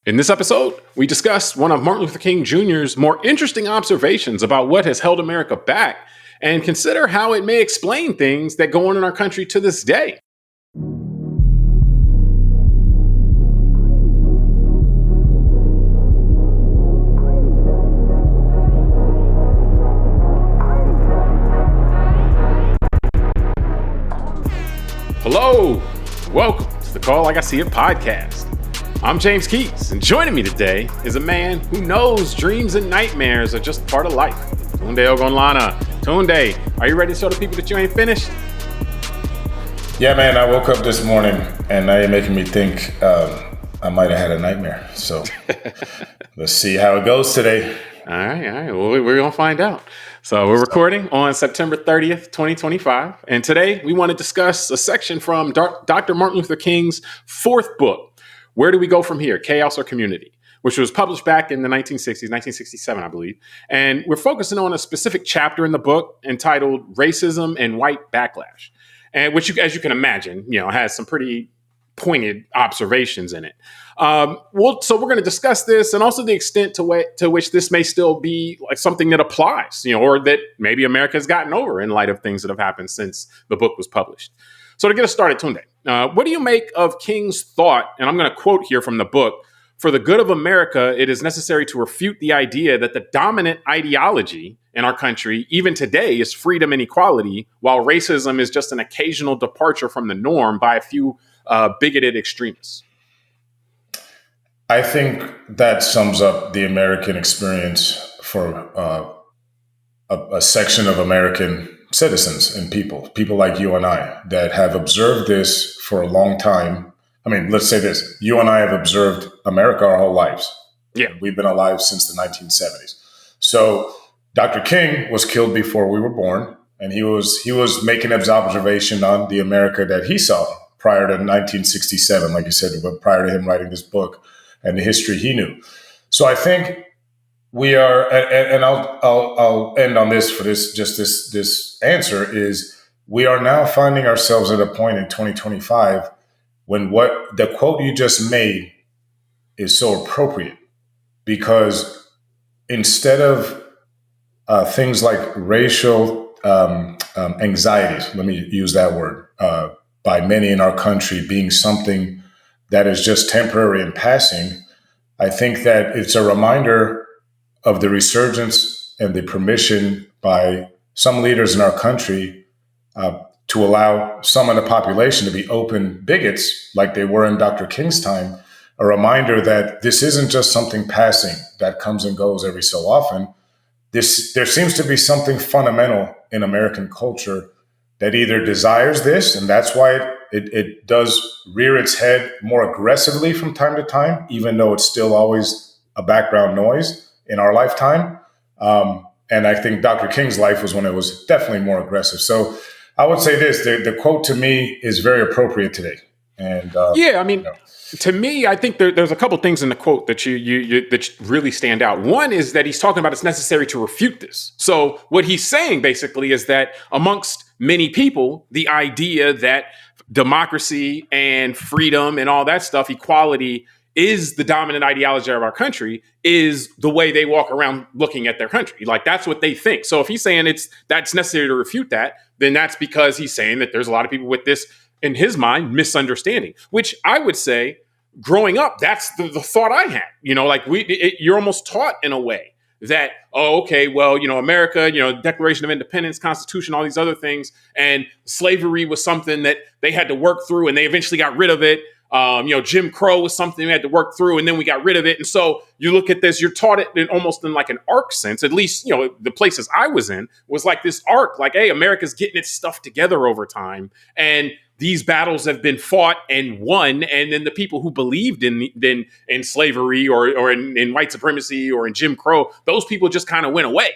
In this episode, we discuss one of Martin Luther King Jr.'s more interesting observations about what has held America back and consider how it may explain things that go on in our country to this day. Hello, welcome to the Call Like I See It podcast. I'm James Keys, and joining me today is a man who knows dreams and nightmares are just part of life. Tunde Ogunlana. Tunde, are you ready to show the people that you ain't finished? Yeah, man, I woke up this morning and now you're making me think I might have had a nightmare. So let's see how it goes today. All right. Well, we're going to find out. So we're recording on September 30th, 2025. And today we want to discuss a section from Dr. Martin Luther King's fourth book, Where Do We Go From Here? Chaos or Community, which was published back in the 1960s, 1967, I believe. And we're focusing on a specific chapter in the book entitled Racism and White Backlash, and which, as you can imagine, has some pretty pointed observations in it. So we're going to discuss this and also the extent to which this may still be like something that applies, or that maybe America has gotten over in light of things that have happened since the book was published. So to get us started, Tunde, what do you make of King's thought? And I'm going to quote here from the book: "For the good of America, it is necessary to refute the idea that the dominant ideology in our country, even today, is freedom and equality, while racism is just an occasional departure from the norm by a few bigoted extremists." I think that sums up the American experience for a section of American citizens and people like you and I that have observed this for a long time. I mean, let's say this: you and I have observed America our whole lives. Yeah, we've been alive since the 1970s. So Dr. King was killed before we were born, and he was making his observation on the America that he saw prior to 1967, like you said, but prior to him writing this book and the history he knew. So I think we are, and I'll end on this for this answer is we are now finding ourselves at a point in 2025 when what the quote you just made is so appropriate, because instead of things like racial anxieties, let me use that word, by many in our country being something that is just temporary and passing, I think that it's a reminder of the resurgence and the permission by some leaders in our country to allow some of the population to be open bigots like they were in Dr. King's time. A reminder that this isn't just something passing that comes and goes every so often. There seems to be something fundamental in American culture that either desires this, and that's why it does rear its head more aggressively from time to time, even though it's still always a background noise in our lifetime. And I think Dr. King's life was when it was definitely more aggressive. So I would say this: the quote to me is very appropriate today. And to me, I think there's a couple things in the quote that that really stand out. One is that he's talking about it's necessary to refute this. So what he's saying basically is that amongst many people, the idea that democracy and freedom and all that stuff, equality, is the dominant ideology of our country, is the way they walk around looking at their country. Like, that's what they think. So if he's saying that's necessary to refute that, then that's because he's saying that there's a lot of people with this, in his mind, misunderstanding, which I would say growing up, that's the thought I had. You're almost taught in a way that, America, Declaration of Independence, Constitution, all these other things, and slavery was something that they had to work through, and they eventually got rid of it. Jim Crow was something we had to work through, and then we got rid of it. And so you look at this, you're taught it almost in like an arc sense. At least, the places I was in was like this arc, like, hey, America's getting its stuff together over time, and these battles have been fought and won. And then the people who believed in slavery or in white supremacy or in Jim Crow, those people just kind of went away.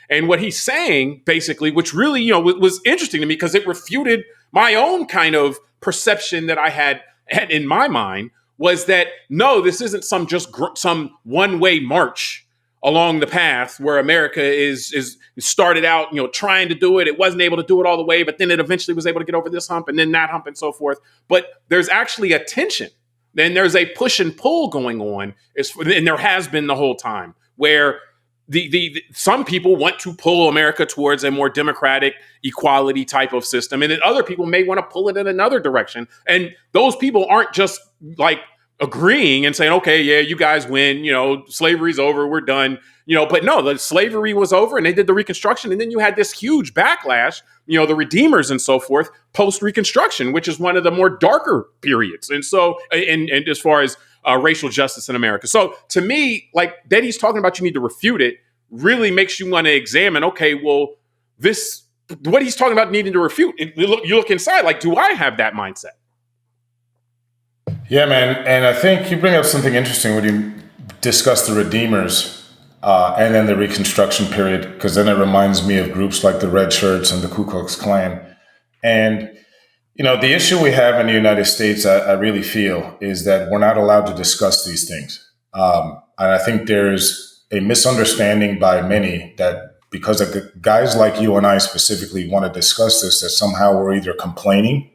And what he's saying, basically, which really, was interesting to me because it refuted my own kind of perception that I had in my mind, was that, no, this isn't some one-way march along the path where America is started out, trying to do it. It wasn't able to do it all the way, but then it eventually was able to get over this hump and then that hump and so forth. But there's actually a tension then there's a push and pull going on, and there has been the whole time, where the some people want to pull America towards a more democratic equality type of system, and then other people may want to pull it in another direction. And those people aren't just like agreeing and saying, okay, yeah, you guys win, slavery's over, we're done, but no, the slavery was over and they did the Reconstruction. And then you had this huge backlash, the Redeemers and so forth, post Reconstruction, which is one of the more darker periods. And so, and as far as racial justice in America. So to me, like that he's talking about, you need to refute it, really makes you want to examine, okay, well, what he's talking about needing to refute, you look inside, like, do I have that mindset? Yeah, man. And I think you bring up something interesting when you discuss the Redeemers and then the Reconstruction period, because then it reminds me of groups like the Red Shirts and the Ku Klux Klan. And, the issue we have in the United States, I really feel, is that we're not allowed to discuss these things. And I think there's a misunderstanding by many that because of guys like you and I specifically want to discuss this, that somehow we're either complaining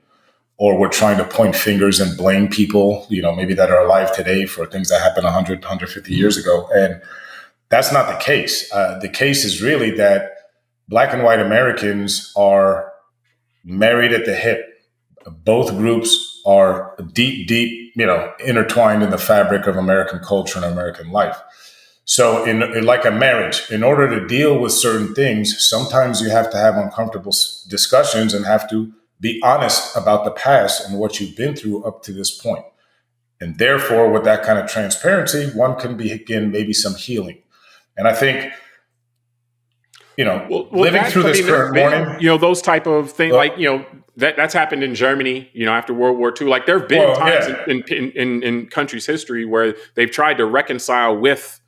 or we're trying to point fingers and blame people, maybe that are alive today for things that happened 100, 150 years ago. And that's not the case. The case is really that Black and white Americans are married at the hip. Both groups are deep, intertwined in the fabric of American culture and American life. So in like a marriage, in order to deal with certain things, sometimes you have to have uncomfortable discussions and have to be honest about the past and what you've been through up to this point. And therefore, with that kind of transparency, one can begin maybe some healing. And I think, living through this current morning, those type of things, that's happened in Germany, after World War II. Like there have been times in country's history where they've tried to reconcile with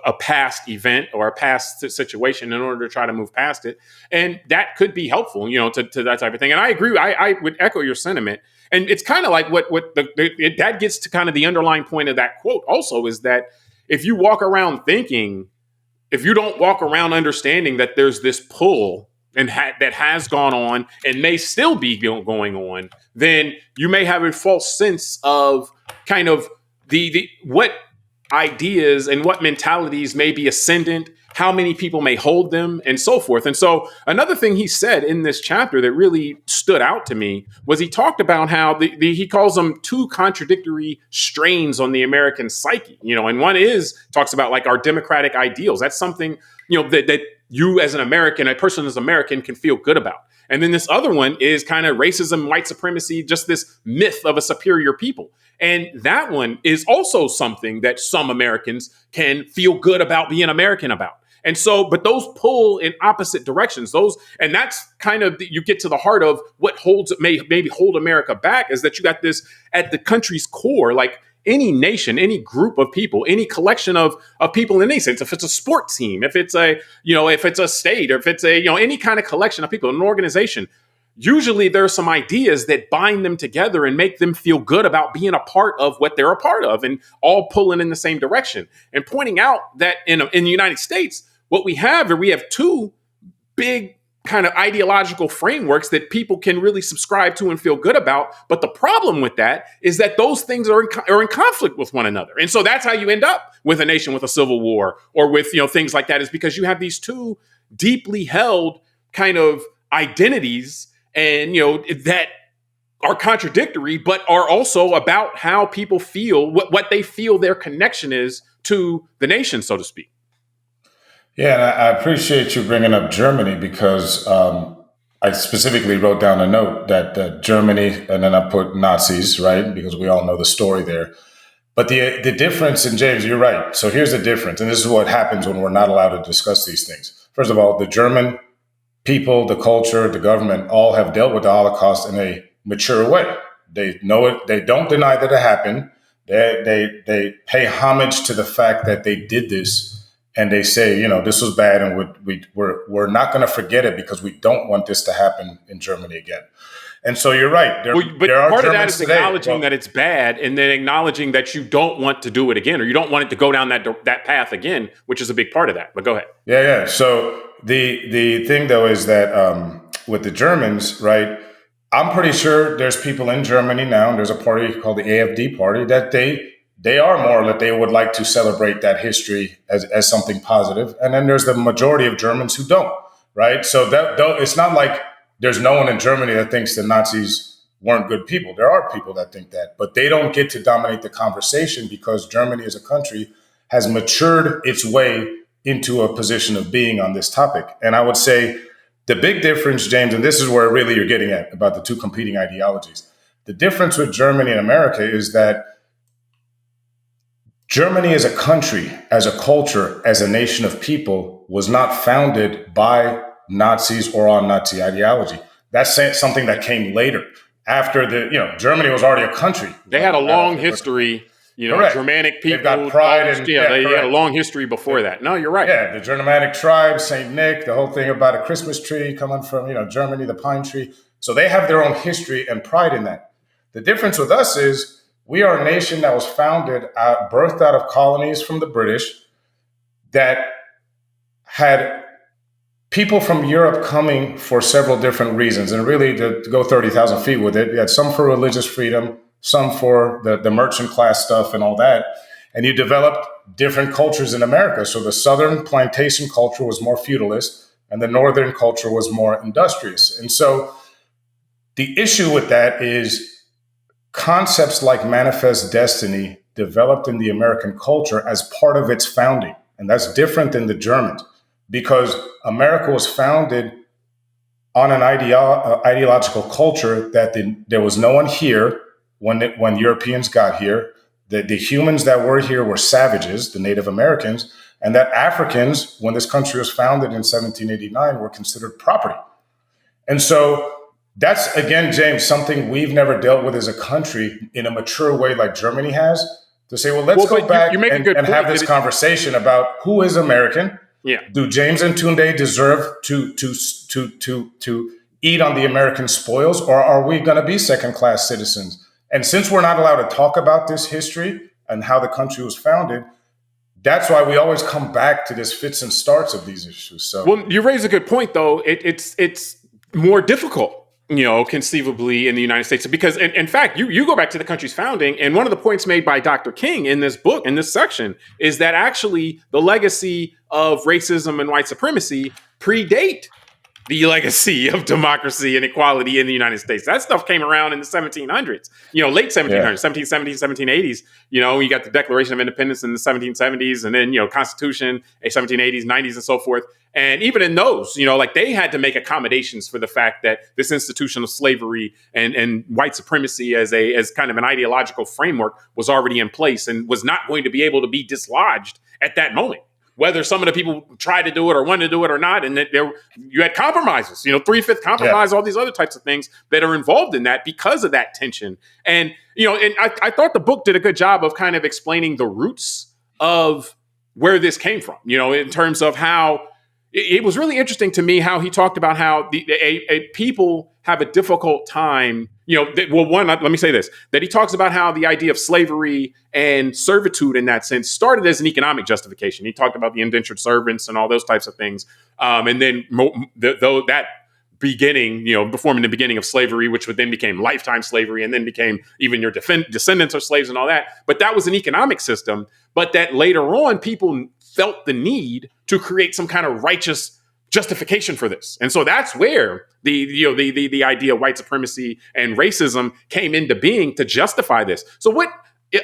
a past event or a past situation in order to try to move past it. And that could be helpful, to that type of thing. And I agree. I would echo your sentiment. And it's kind of like that gets to kind of the underlying point of that quote also, is that if you don't walk around understanding that there's this pull and that has gone on and may still be going on, then you may have a false sense of kind of the what ideas and what mentalities may be ascendant, how many people may hold them, and so forth. And so another thing he said in this chapter that really stood out to me was he talked about how he calls them two contradictory strains on the American psyche, and one talks about like our democratic ideals. That's something, that you as an American, a person as American can feel good about. And then this other one is kind of racism, white supremacy, just this myth of a superior people. And that one is also something that some Americans can feel good about being American about. And so, but those pull in opposite directions. And that's kind of, you get to the heart of what maybe hold America back, is that you got this at the country's core, like any nation, any group of people, any collection of people in any sense, if it's a sports team, if it's if it's a state, or if it's any kind of collection of people, an organization, usually there are some ideas that bind them together and make them feel good about being a part of what they're a part of, and all pulling in the same direction. And pointing out that in the United States, what we have two big kind of ideological frameworks that people can really subscribe to and feel good about. But the problem with that is that those things are in conflict with one another. And so that's how you end up with a nation with a civil war, or with, things like that, is because you have these two deeply held kind of identities, and, that are contradictory, but are also about how people feel, what they feel their connection is to the nation, so to speak. Yeah, and I appreciate you bringing up Germany, because I specifically wrote down a note that Germany, and then I put Nazis, right? Because we all know the story there. But the difference, and James, you're right. So here's the difference. And this is what happens when we're not allowed to discuss these things. First of all, the German people, the culture, the government, all have dealt with the Holocaust in a mature way. They know it. They don't deny that it happened. They pay homage to the fact that they did this. And they say, this was bad, and we're not going to forget it, because we don't want this to happen in Germany again. And so you're right. But there are part Germans of that is today, acknowledging that it's bad, and then acknowledging that you don't want to do it again, or you don't want it to go down that path again, which is a big part of that. But go ahead. Yeah. So the thing, though, is that with the Germans, right, I'm pretty sure there's people in Germany now, and there's a party called the AfD party that they are more that they would like to celebrate that history as something positive. And then there's the majority of Germans who don't, right? So that though it's not like there's no one in Germany that thinks the Nazis weren't good people. There are people that think that, but they don't get to dominate the conversation because Germany as a country has matured its way into a position of being on this topic. And I would say the big difference, James, and this is where really you're getting at about the two competing ideologies. The difference with Germany and America is that Germany as a country, as a culture, as a nation of people was not founded by Nazis or on Nazi ideology. That's something that came later. After Germany was already a country. They had a long history, correct. Germanic people. They've got pride and they had a long history before that. No, you're right. Yeah, the Germanic tribe, Saint Nick, the whole thing about a Christmas tree coming from Germany, the pine tree. So they have their own history and pride in that. The difference with us is we are a nation that was founded, birthed out of colonies from the British, that had people from Europe coming for several different reasons. And really, to go 30,000 feet with it, you had some for religious freedom, some for the merchant class stuff and all that. And you developed different cultures in America. So the Southern plantation culture was more feudalist, and the Northern culture was more industrious. And so the issue with that is concepts like manifest destiny developed in the American culture as part of its founding. And that's different than the Germans, because America was founded on an ideological culture that there was no one here when Europeans got here. The humans that were here were savages, the Native Americans, and that Africans, when this country was founded in 1789, were considered property. And so that's, again, James, something we've never dealt with as a country in a mature way like Germany has, to say, well, let's go back and have this conversation about who is American. Yeah. Do James and Tunde deserve to eat on the American spoils, or are we going to be second-class citizens? And since we're not allowed to talk about this history and how the country was founded, that's why we always come back to this fits and starts of these issues. So, well, you raise a good point, though. It's more difficult, conceivably in the United States, because in fact, you go back to the country's founding, and one of the points made by Dr. King in this book, in this section, is that actually the legacy of racism and white supremacy predate the legacy of democracy and equality in the United States. That stuff came around in the 1700s, late 1700s, 1770s, 1780s. You got the Declaration of Independence in the 1770s, and then, Constitution, 1780s, 90s, and so forth. And even in those, they had to make accommodations for the fact that this institution of slavery and white supremacy as kind of an ideological framework was already in place and was not going to be able to be dislodged at that moment. Whether some of the people tried to do it or wanted to do it or not, and that you had compromises, 3/5 compromise, all these other types of things that are involved in that because of that tension. And I thought the book did a good job of kind of explaining the roots of where this came from. In terms of how it was really interesting to me how he talked about how people have a difficult time. Let me say this, that he talks about how the idea of slavery and servitude in that sense started as an economic justification. He talked about the indentured servants and all those types of things. And then though that beginning, forming the beginning of slavery, which would then became lifetime slavery and then became even your descendants are slaves and all that. But that was an economic system. But that later on, people felt the need to create some kind of righteous justification for this. And so that's where the idea of white supremacy and racism came into being to justify this. So what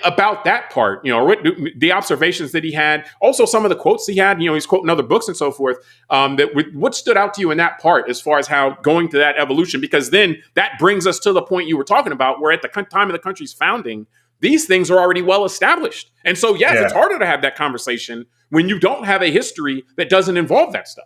about that part, what the observations that he had, also some of the quotes he had, he's quoting other books and so forth, what stood out to you in that part as far as how going to that evolution, because then that brings us to the point you were talking about, where at the time of the country's founding, these things are already well established. And so, yes, it's harder to have that conversation when you don't have a history that doesn't involve that stuff.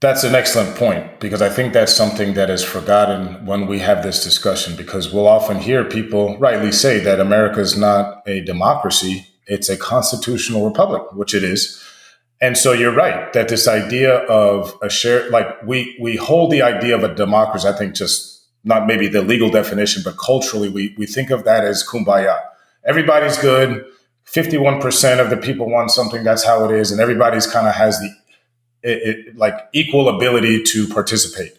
That's an excellent point, because I think that's something that is forgotten when we have this discussion, because we'll often hear people rightly say that America is not a democracy, it's a constitutional republic, which it is. And so you're right that this idea of a shared, we hold the idea of a democracy, I think just not maybe the legal definition, but culturally, we think of that as kumbaya. Everybody's good. 51% of the people want something. That's how it is. And everybody's kind of has the equal ability to participate.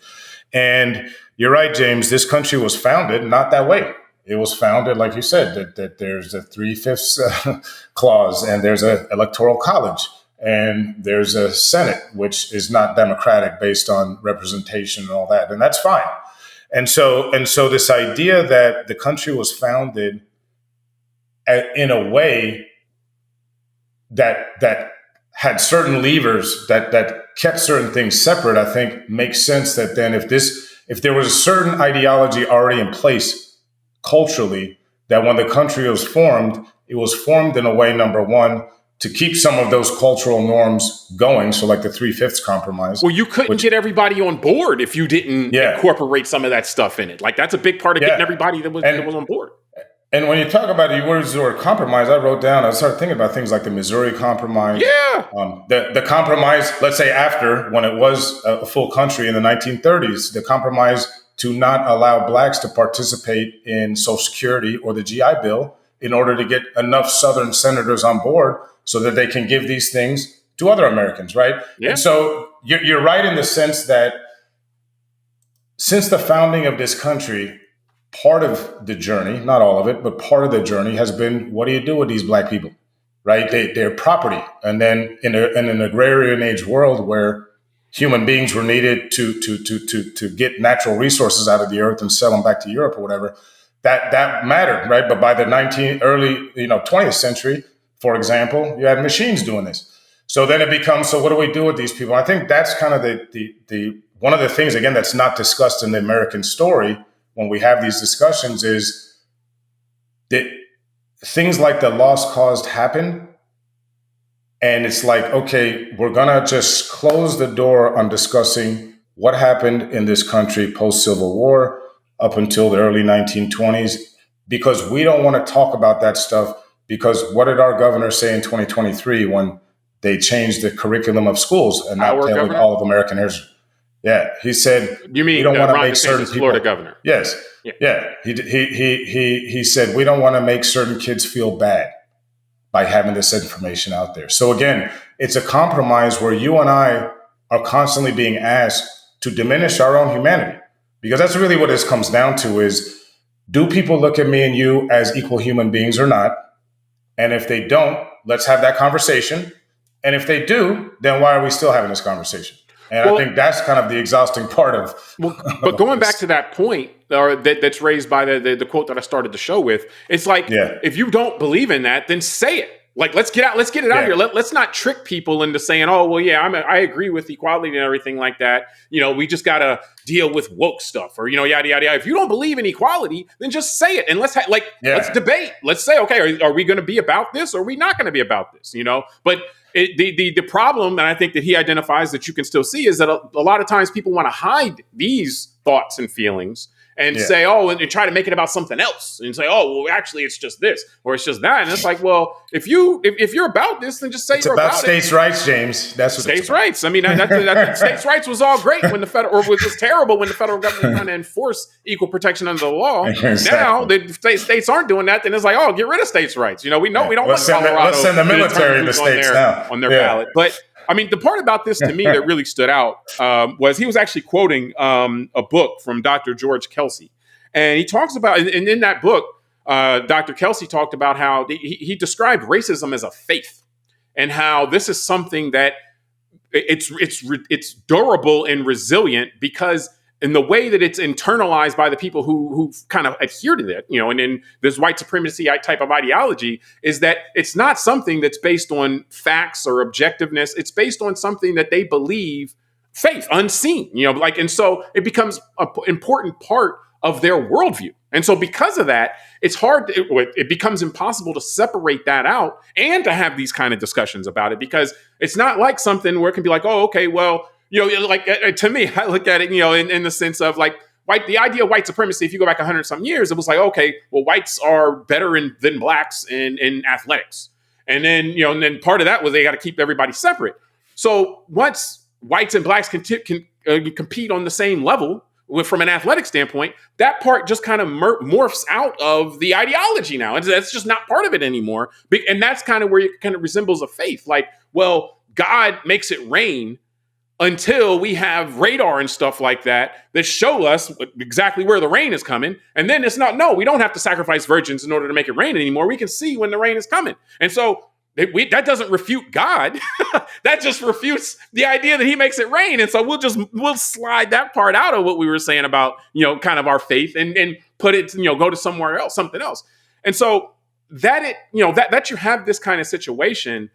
And you're right, James, this country was founded not that way. It was founded, like you said, that there's a 3/5 clause, and there's an electoral college, and there's a Senate, which is not democratic based on representation and all that. And that's fine. And so this idea that the country was founded in a way that had certain levers that kept certain things separate, I think makes sense. That then if there was a certain ideology already in place culturally, that when the country was formed, it was formed in a way, number one, to keep some of those cultural norms going. So like the 3/5 compromise. Well, you couldn't get everybody on board if you didn't incorporate some of that stuff in it. Like that's a big part of getting everybody that was on board. And when you talk about the word compromise, I started thinking about things like the Missouri Compromise. Yeah. The compromise, let's say after, when it was a full country in the 1930s, the compromise to not allow blacks to participate in Social Security or the GI Bill in order to get enough Southern senators on board so that they can give these things to other Americans, right? Yeah. And so you're right in the sense that since the founding of this country, part of the journey, not all of it, but part of the journey has been, what do you do with these black people, right? They're property. And then in an agrarian age world where human beings were needed to get natural resources out of the earth and sell them back to Europe or whatever, that mattered, right? But by the early 20th century, for example, you had machines doing this. So then it becomes, so what do we do with these people? I think that's kind of the one of the things, again, that's not discussed in the American story when we have these discussions is that things like the lost cause happen. And it's like, okay, we're going to just close the door on discussing what happened in this country post-Civil War up until the early 1920s, because we don't want to talk about that stuff. Because what did our governor say in 2023 when they changed the curriculum of schools and not telling all of American history? Yeah, he said, "You mean we don't want to make certain people." Florida governor. Yes, yeah. He said we don't want to make certain kids feel bad by having this information out there. So again, it's a compromise where you and I are constantly being asked to diminish our own humanity, because that's really what this comes down to: is do people look at me and you as equal human beings or not? And if they don't, let's have that conversation. And if they do, then why are we still having this conversation? And I think that's kind of the exhausting part of. But going back to that point, or that's raised by the quote that I started the show with, it's like, if you don't believe in that, then say it. Like, let's get it out here. Let's not trick people into saying, oh, well, yeah, I agree with equality and everything like that. We just got to deal with woke stuff or, yada, yada, yada. If you don't believe in equality, then just say it. And let's debate. Let's say, okay, are we going to be about this or are we not going to be about this? But the problem, and I think that he identifies that you can still see, is that a lot of times people want to hide these thoughts and feelings and say, oh, and try to make it about something else and say, oh, well, actually, it's just this or it's just that. And it's like, well, if you're about this, then just say it's you're about states' rights, James. That's what states' rights. I mean, states' rights was all great when the federal, or was terrible when the federal government was trying to enforce equal protection under the law. Exactly. Now the states aren't doing that, then it's like, oh, get rid of states' rights. We know we don't want Colorado. Let's send the military in the states now on their ballot, but. I mean, the part about this to me that really stood out was he was actually quoting a book from Dr. George Kelsey. And he talks about, and in that book, Dr. Kelsey talked about how he described racism as a faith and how this is something that it's durable and resilient because in the way that it's internalized by the people who kind of adhere to that, and in this white supremacy type of ideology, is that it's not something that's based on facts or objectiveness. It's based on something that they believe, faith, unseen, and so it becomes an important part of their worldview. And so because of that, it's hard, it becomes impossible to separate that out and to have these kind of discussions about it, because it's not like something where it can be like, oh, okay, well, to me, I look at it, in the sense of like the idea of white supremacy. If you go back 100-something years, it was like, okay, well, whites are better than blacks in athletics. And then, and then part of that was they got to keep everybody separate. So once whites and blacks can compete on the same level from an athletic standpoint, that part just kind of morphs out of the ideology now. And that's just not part of it anymore. And that's kind of where it kind of resembles a faith. Like, well, God makes it rain, until we have radar and stuff like that show us exactly where the rain is coming. And then it's not, no, we don't have to sacrifice virgins in order to make it rain anymore. We can see when the rain is coming. And so that doesn't refute God. That just refutes the idea that he makes it rain. And so we'll slide that part out of what we were saying about, kind of our faith and put it, go to somewhere else, something else. And so that you have this kind of situation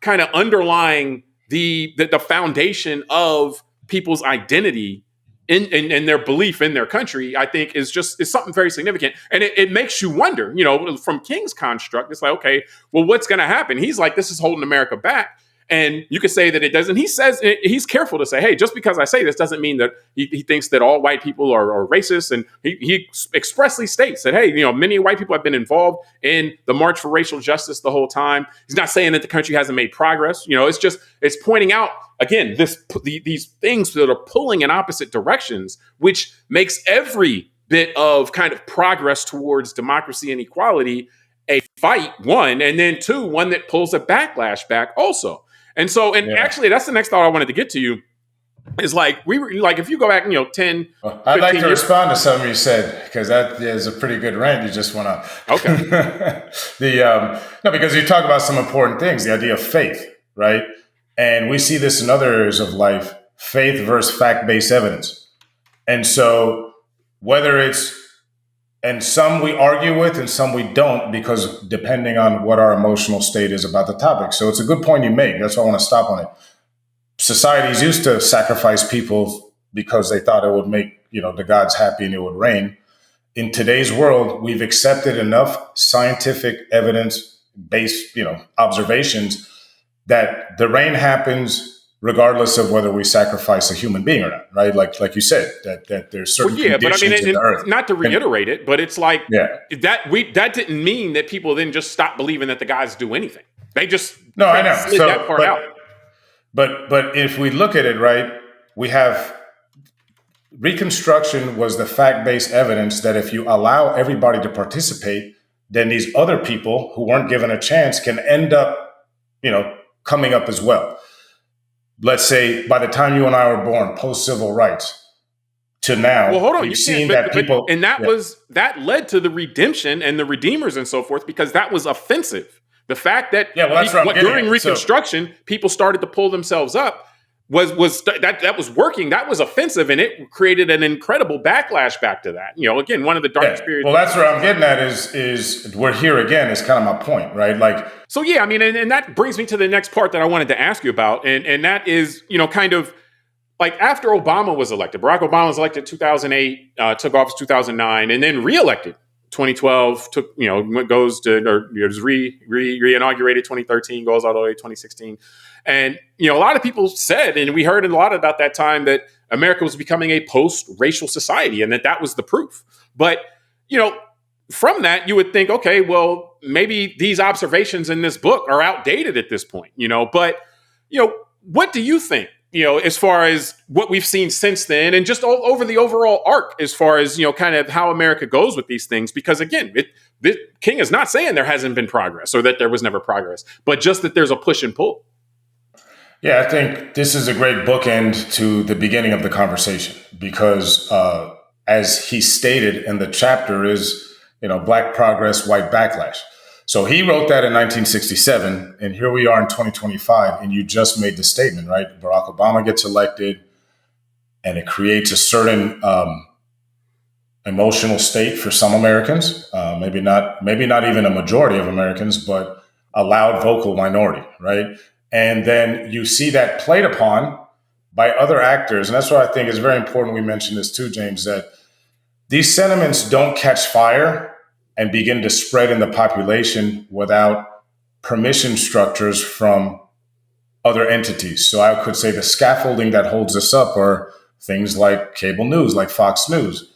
kind of underlying the foundation of people's identity in their belief in their country, I think is something very significant. And it makes you wonder, from King's construct, it's like, okay, well, what's going to happen? He's like, this is holding America back. And you could say that it doesn't. He says, he's careful to say, hey, just because I say this doesn't mean that he thinks that all white people are racist. And he expressly states that, hey, many white people have been involved in the March for Racial Justice the whole time. He's not saying that the country hasn't made progress. It's pointing out, again, these things that are pulling in opposite directions, which makes every bit of kind of progress towards democracy and equality a fight, one, and then two, one that pulls a backlash back also. And so, actually, that's the next thought I wanted to get to you. Is like we were like, if you go back, 10. Well, I'd like to respond to something you said, because that is a pretty good rant you just went on. Okay. No, because you talk about some important things, the idea of faith, right? And we see this in other areas of life, faith versus fact-based evidence. And so whether it's, and some we argue with and some we don't, because depending on what our emotional state is about the topic. So it's a good point you make. That's why I want to stop on it. Societies used to sacrifice people because they thought it would make, the gods happy and it would rain. In today's world, we've accepted enough scientific evidence-based, observations that the rain happens regardless of whether we sacrifice a human being or not, right? Like you said, that there's certain conditions in the earth. Not to reiterate it, but it's like that didn't mean that people then just stopped believing that the gods do anything. They just slid that part out. But if we look at it, right, we have Reconstruction was the fact-based evidence that if you allow everybody to participate, then these other people who weren't given a chance can end up, coming up as well. Let's say by the time you and I were born, post-civil rights to now, well, hold on. you've seen that people... And that led to the redemption and the redeemers and so forth, because that was offensive. The fact that during Reconstruction, people started to pull themselves up was that was working. That was offensive, and it created an incredible backlash back to that. Again, one of the darkest periods. Well, that's where I'm getting at is we're here again is kind of my point, right? Like, so yeah, I mean, and that brings me to the next part that I wanted to ask you about, and that is, kind of like after Obama was elected, Barack Obama was elected 2008, took office 2009, and then reelected 2012. Goes to or was re-inaugurated 2013, goes all the way to 2016. And, a lot of people said, and we heard a lot about that time, that America was becoming a post-racial society and that was the proof. But, from that, you would think, okay, well, maybe these observations in this book are outdated at this point, But, what do you think, as far as what we've seen since then and just all over the overall arc as far as, kind of how America goes with these things? Because, again, King is not saying there hasn't been progress or that there was never progress, but just that there's a push and pull. Yeah, I think this is a great bookend to the beginning of the conversation because as he stated in the chapter is, Black progress, white backlash. So he wrote that in 1967, and here we are in 2025, and you just made the statement, right? Barack Obama gets elected, and it creates a certain emotional state for some Americans, maybe not even a majority of Americans, but a loud vocal minority, right? And then you see that played upon by other actors. And that's why I think it's very important we mention this too, James, that these sentiments don't catch fire and begin to spread in the population without permission structures from other entities. So I could say the scaffolding that holds us up are things like cable news, like Fox News,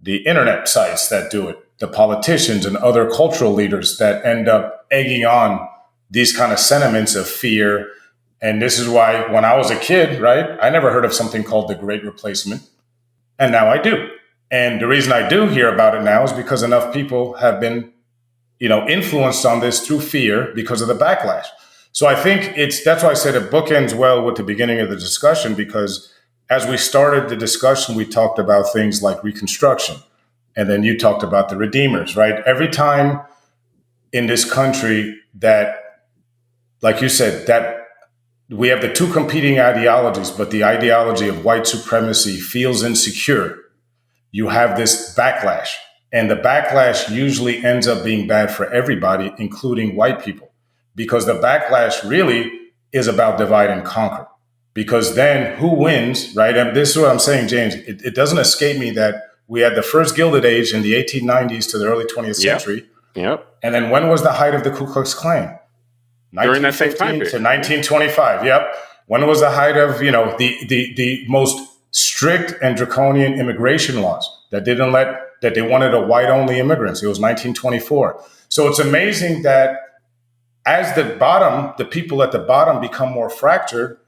the internet sites that do it, the politicians and other cultural leaders that end up egging on these kind of sentiments of fear. And this is why when I was a kid, right, I never heard of something called the Great Replacement. And now I do. And the reason I do hear about it now is because enough people have been, influenced on this through fear because of the backlash. So I think that's why I said it bookends well with the beginning of the discussion, because as we started the discussion, we talked about things like Reconstruction. And then you talked about the Redeemers, right? Every time in this country that, like you said, that we have the two competing ideologies, but the ideology of white supremacy feels insecure, you have this backlash. And the backlash usually ends up being bad for everybody, including white people, because the backlash really is about divide and conquer. Because then who wins, right? And this is what I'm saying, James. It doesn't escape me that we had the first Gilded Age in the 1890s to the early 20th century. Yep. And then when was the height of the Ku Klux Klan? During that same time period. To 1925. Yep. When was the height of, the most strict and draconian immigration laws that they wanted a white only immigrants? It was 1924. So it's amazing that as the people at the bottom become more fractured,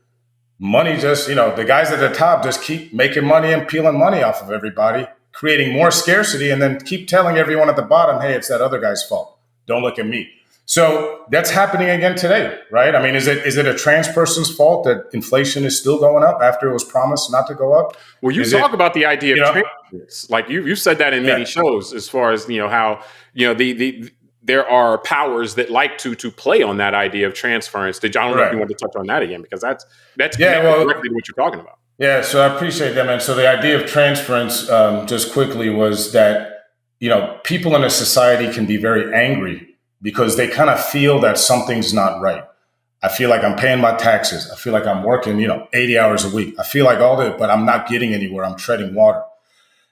money just, the guys at the top just keep making money and peeling money off of everybody, creating more scarcity, and then keep telling everyone at the bottom, hey, it's that other guy's fault. Don't look at me. So that's happening again today, right? I mean, is it a trans person's fault that inflation is still going up after it was promised not to go up? Well, you talk about the idea of transference. Like you said that in many shows, as far as, how, there are powers that like to play on that idea of transference. I don't know if you want to touch on that again, because that's directly what you're talking about. Yeah, so I appreciate that, man. So the idea of transference, just quickly, was that, people in a society can be very angry because they kind of feel that something's not right. I feel like I'm paying my taxes. I feel like I'm working, 80 hours a week. I feel like all that, but I'm not getting anywhere. I'm treading water.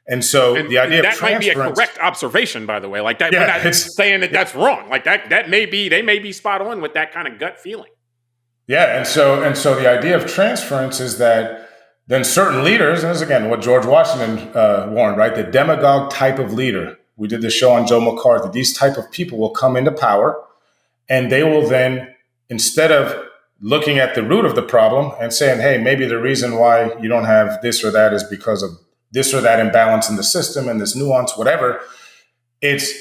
And so the idea of transference, that might be a correct observation, by the way. Like that, we're not saying that that's wrong. Like that they may be spot on with that kind of gut feeling. Yeah, and so the idea of transference is that then certain leaders, and this is again what George Washington warned, right? The demagogue type of leader. We did the show on Joe McCarthy. These type of people will come into power, and they will then, instead of looking at the root of the problem and saying, hey, maybe the reason why you don't have this or that is because of this or that imbalance in the system and this nuance, whatever, it's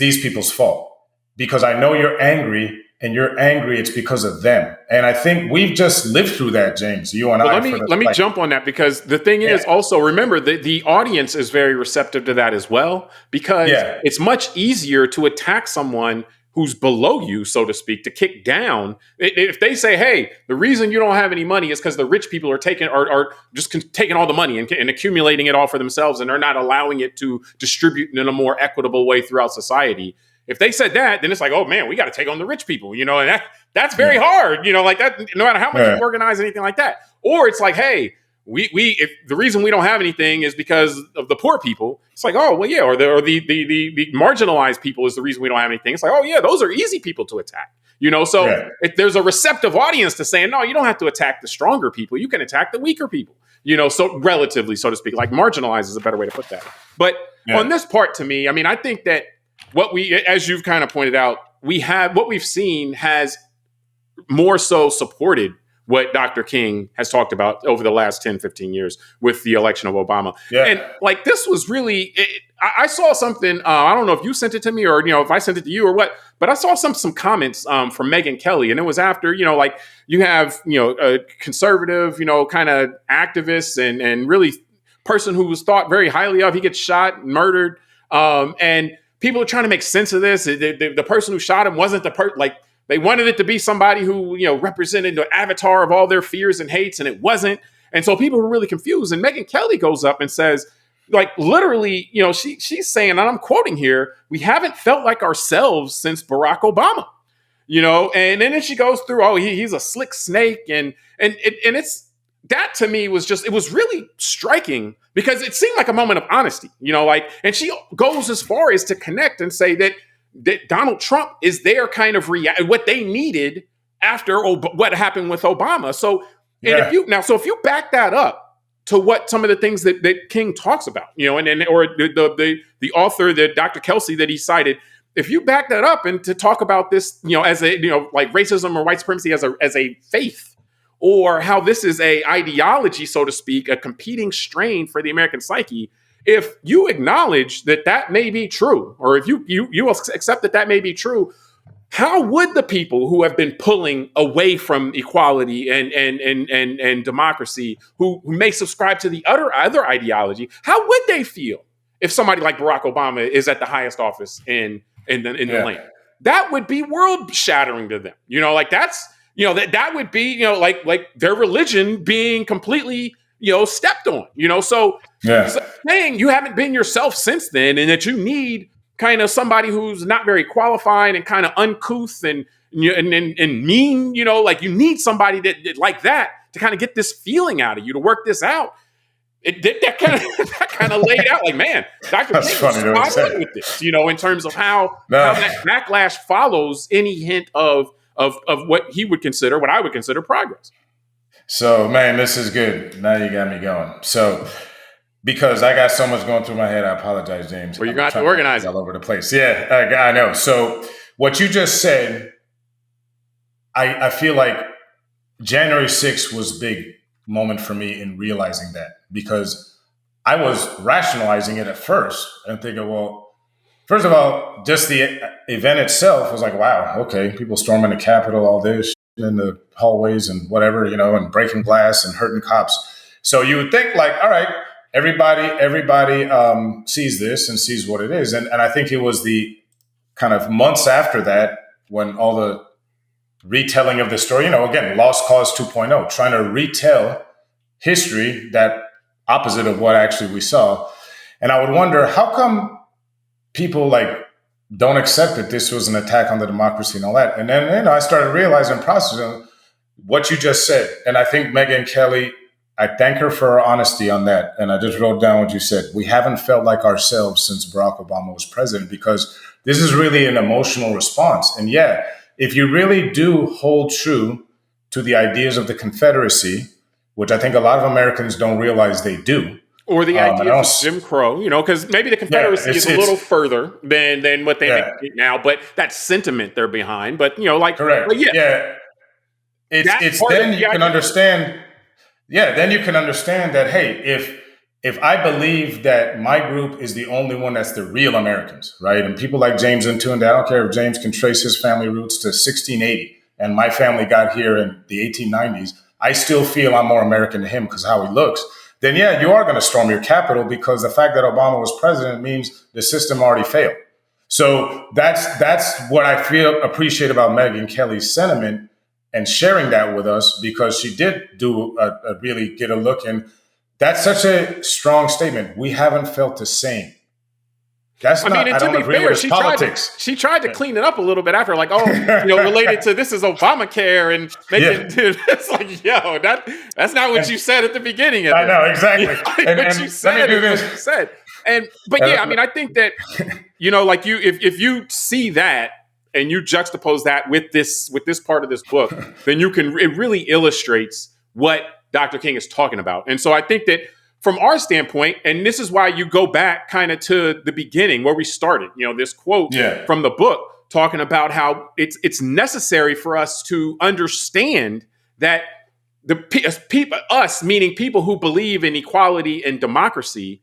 these people's fault. Because I know you're angry, and you're angry, it's because of them. And I think we've just lived through that, James, you and I. Let me jump on that, because the thing is also, remember, the audience is very receptive to that as well, because it's much easier to attack someone who's below you, so to speak, to kick down. If they say, hey, the reason you don't have any money is because the rich people are taking all the money and accumulating it all for themselves, and they're not allowing it to distribute in a more equitable way throughout society. If they said that, then it's like, oh man, we got to take on the rich people, and that's very hard, like that, no matter how much you organize anything like that. Or it's like, hey, if the reason we don't have anything is because of the poor people, it's like, oh well, yeah, or the marginalized people is the reason we don't have anything. It's like, oh yeah, those are easy people to attack, So if there's a receptive audience to saying, no, you don't have to attack the stronger people, you can attack the weaker people, so relatively, so to speak, like marginalized is a better way to put that. But on this part, to me, I mean, I think that as you've kind of pointed out, what we've seen has more so supported what Dr. King has talked about over the last 10, 15 years with the election of Obama. Yeah. And like, this was really, I saw something, I don't know if you sent it to me or, if I sent it to you or what, but I saw some comments from Megyn Kelly, and it was after, like you have, a conservative, kind of activist and really person who was thought very highly of, he gets shot, murdered, and people are trying to make sense of this. The person who shot him wasn't they wanted it to be somebody who, represented the avatar of all their fears and hates, and it wasn't. And so people were really confused. And Megyn Kelly goes up and says, like, literally, she's saying, and I'm quoting here, we haven't felt like ourselves since Barack Obama, and then she goes through, oh, he's a slick snake. And it's, that to me was it was really striking, because it seemed like a moment of honesty, and she goes as far as to connect and say that Donald Trump is their kind of what they needed after what happened with Obama. So, if you back that up to what some of the things that King talks about, or the author, that Dr. Kelsey that he cited, if you back that up and to talk about this, as a, like racism or white supremacy as a faith, or how this is a ideology, so to speak, a competing strain for the American psyche, if you acknowledge that may be true, or if you accept that may be true, how would the people who have been pulling away from equality and democracy, who may subscribe to the other ideology, how would they feel if somebody like Barack Obama is at the highest office in the land? That would be world shattering to them. Like that's that would be like their religion being completely stepped on. So saying you haven't been yourself since then, and that you need kind of somebody who's not very qualified and kind of uncouth and mean, like you need somebody that like that to kind of get this feeling out of you, to work this out. That kind of laid out like, man, Dr. King is spot on with this, in terms of how that backlash follows any hint of what he would consider, what I would consider progress. So, man, this is good. Now you got me going. So, because I got so much going through my head, I apologize, James. Well, you're going to have to organize it all over the place. Yeah, I know. So, what you just said, I feel like January 6th was a big moment for me in realizing that, because I was rationalizing it at first and thinking, well, first of all, just the event itself was like, wow, okay, people storming the Capitol, all this in the hallways and whatever, and breaking glass and hurting cops. So you would think like, all right, everybody sees this and sees what it is. And I think it was the kind of months after that when all the retelling of the story, again, Lost Cause 2.0, trying to retell history that opposite of what actually we saw. And I would wonder, how come people don't accept that this was an attack on the democracy and all that? And then I started realizing, processing what you just said. And I think Megyn Kelly, I thank her for her honesty on that. And I just wrote down what you said. We haven't felt like ourselves since Barack Obama was president, because this is really an emotional response. And yeah, if you really do hold true to the ideas of the Confederacy, which I think a lot of Americans don't realize they do, or the idea of Jim Crow, because maybe the Confederacy is a little further than what they make it now, but that sentiment they're behind. But correct, it's then you can understand. Yeah, then you can understand that, hey, if I believe that my group is the only one that's the real Americans, right? And people like James and Tunde, I don't care if James can trace his family roots to 1680, and my family got here in the 1890s, I still feel I'm more American to him because of how he looks. Then yeah, you are going to storm your Capitol, because the fact that Obama was president means the system already failed. So that's what I appreciate about Megyn Kelly's sentiment and sharing that with us, because she did do a really get a look. And that's such a strong statement. We haven't felt the same. I don't agree with his politics. She tried to clean it up a little bit after, like, related to this is Obamacare, and it's like, yo, that's not what you said at the beginning. I know, exactly. What you said. I think that, if you see that and you juxtapose that with this part of this book, then it really illustrates what Dr. King is talking about. And so I think that from our standpoint, and this is why you go back kind of to the beginning where we started, this quote from the book talking about how it's necessary for us to understand that us, meaning people who believe in equality and democracy,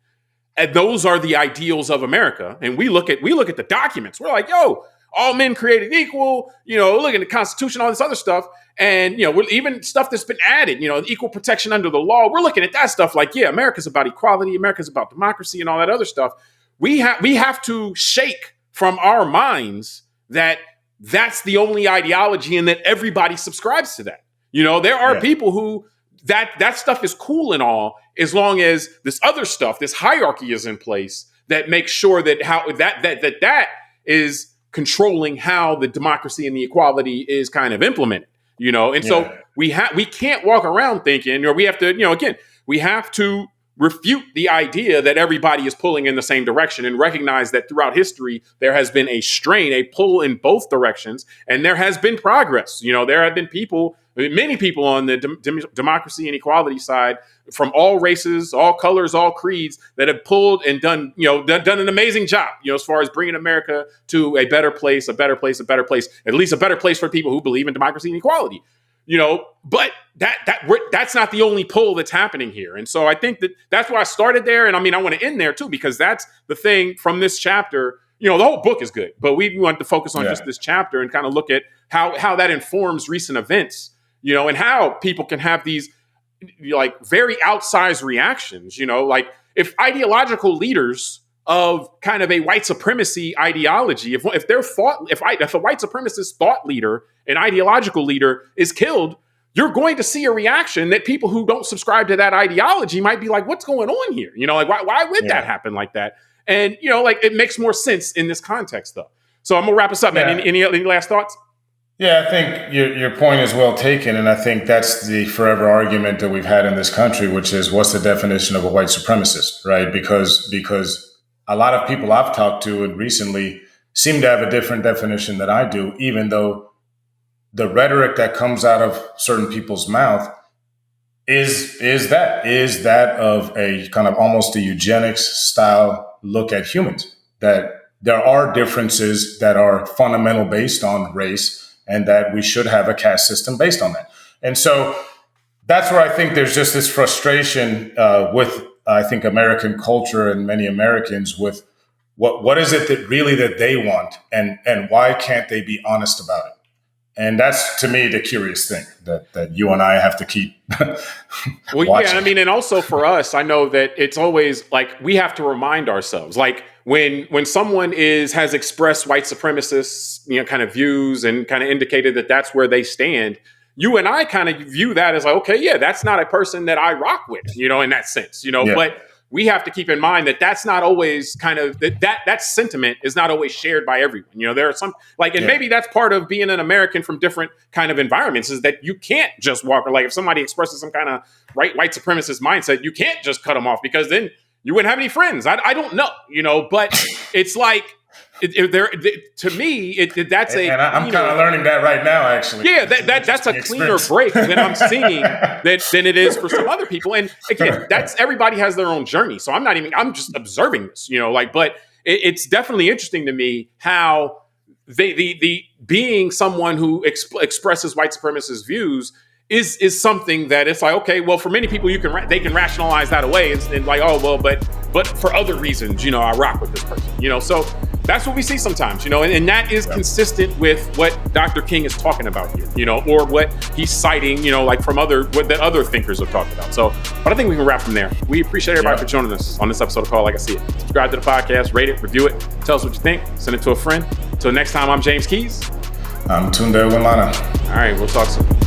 and those are the ideals of America. And we look at the documents. We're like, yo, all men created equal, look at the Constitution, all this other stuff. And, even stuff that's been added, equal protection under the law. We're looking at that stuff like, yeah, America's about equality. America's about democracy and all that other stuff. We have to shake from our minds that that's the only ideology and that everybody subscribes to that. There are people who that stuff is cool and all, as long as this other stuff, this hierarchy is in place that makes sure that that is controlling how the democracy and the equality is kind of implemented, so we can't walk around thinking, or we have to, we have to refute the idea that everybody is pulling in the same direction, and recognize that throughout history, there has been a pull in both directions, and there has been progress. There have been many people on the democracy and equality side from all races, all colors, all creeds that have pulled and done an amazing job, as far as bringing America to a better place, at least a better place for people who believe in democracy and equality. But that's not the only pull that's happening here. And so I think that's why I started there. And I want to end there too, because that's the thing from this chapter the whole book is good, but we want to focus on Yeah. just this chapter and kind of look at how that informs recent events, and how people can have these like very outsized reactions, like if ideological leaders of kind of a white supremacy ideology, if a white supremacist thought leader, an ideological leader is killed, you're going to see a reaction that people who don't subscribe to that ideology might be like, what's going on here? Like why would that happen like that? And, like it makes more sense in this context though. So I'm gonna wrap us up, man. Any last thoughts? Yeah, I think your point is well taken. And I think that's the forever argument that we've had in this country, which is what's the definition of a white supremacist, right? Because a lot of people I've talked to and recently seem to have a different definition than I do, even though the rhetoric that comes out of certain people's mouth is that of a kind of almost a eugenics style look at humans, that there are differences that are fundamental based on race, and that we should have a caste system based on that. And so that's where I think there's just this frustration with, I think, American culture and many Americans with what is it that they want, and why can't they be honest about it? And that's, to me, the curious thing that you and I have to keep watching. Yeah, and also for us, I know that it's always like we have to remind ourselves, like when someone has expressed white supremacist, kind of views and kind of indicated that that's where they stand, you and I kind of view that as like, okay, yeah, that's not a person that I rock with, in that sense, but we have to keep in mind that that's not always kind of that sentiment is not always shared by everyone. There are some maybe that's part of being an American from different kind of environments, is that you can't just walk, or like if somebody expresses some kind of white supremacist mindset, you can't just cut them off, because then you wouldn't have any friends. I don't know, but it's like, to me, that's a. And I'm kind of learning that right now, actually. Yeah, that's a cleaner break than I'm seeing than it is for some other people. And again, everybody has their own journey. So I'm just observing this, but it's definitely interesting to me how the being someone who expresses white supremacist views is something that it's like, okay, well, for many people, they can rationalize that away and like, oh, well, but for other reasons, I rock with this person, so that's what we see sometimes, and that is consistent with what Dr. King is talking about here, or what he's citing, like from what other thinkers have talked about. So, but I think we can wrap from there. We appreciate everybody for joining us on this episode of Call Like I See It. Subscribe to the podcast, rate it, review it, tell us what you think, send it to a friend. Until next time, I'm James Keys. I'm Tunde Ogunlana. All right, we'll talk soon.